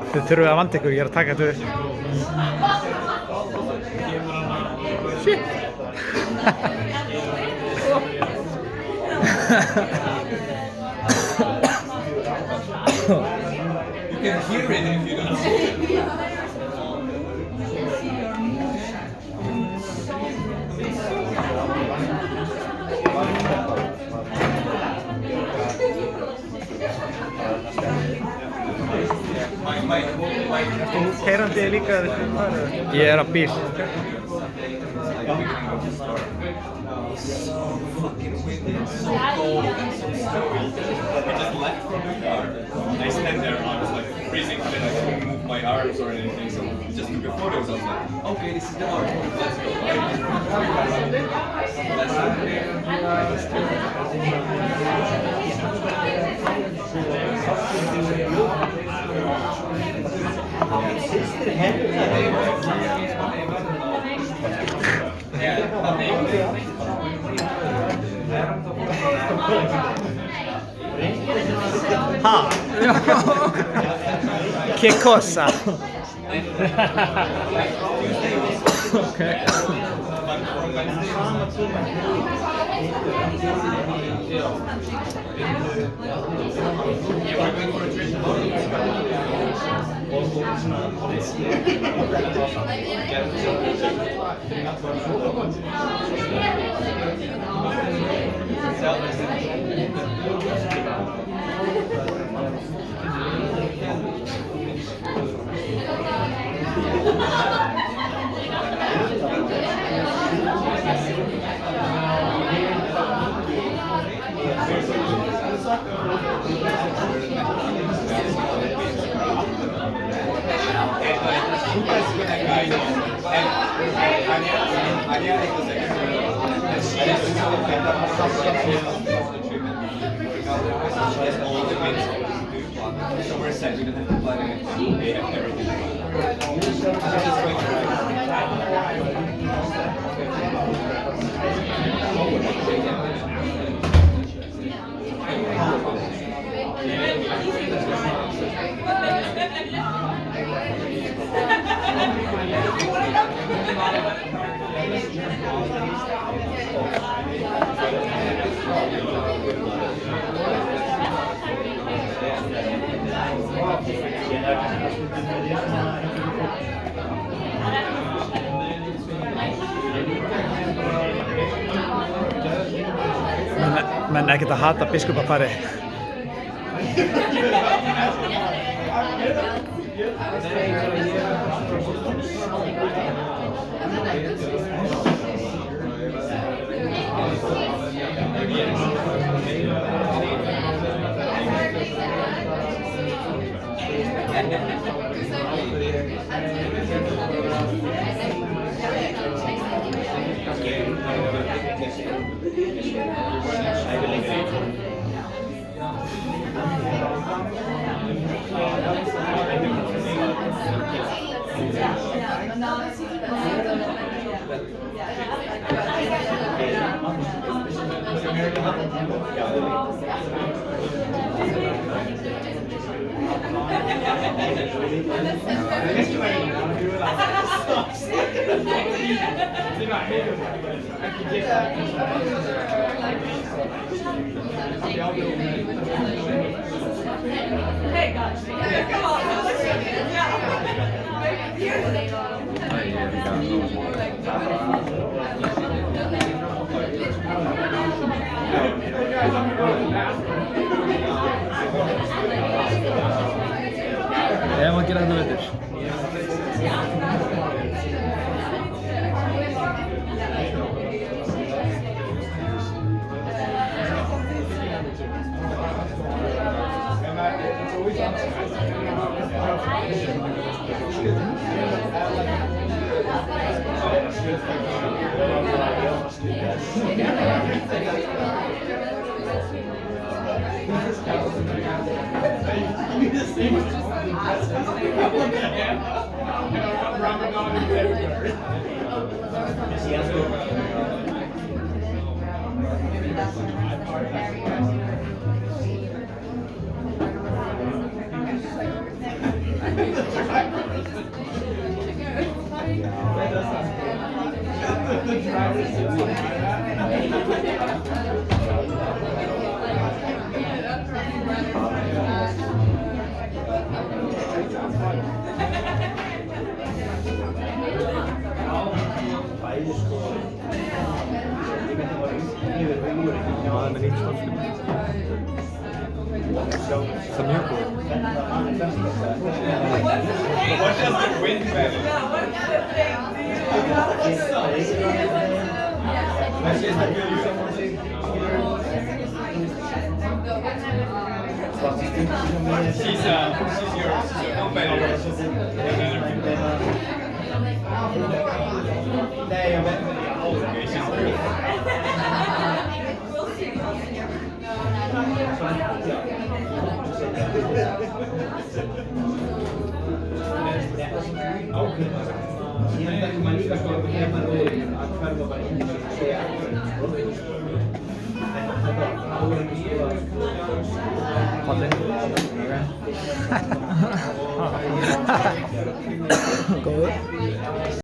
Þið þurfið að vanda ykkur, ég er að taka þetta upp. Shit! You can hear it if you don't see it. Þú keyrandi líka þar? Ég er á bíl. So fucking windy, so cold, and so snowy. I just left from the car. I stand there and I was like freezing, but I couldn't move my arms or anything, so I just took a photo. So I was like, okay, this is the mark. Let's go. Ah! Che cosa? Okay. So we're set, we don't have to plan anything, we have everything. Menn ekkert að hata biskupapari. Hey guys, come on, let's get it. Ef maður gera þetta veitur. Ja, men inte stort. Som mjölk. What does the wind mean? She's your competitor. Okay, she's good. Có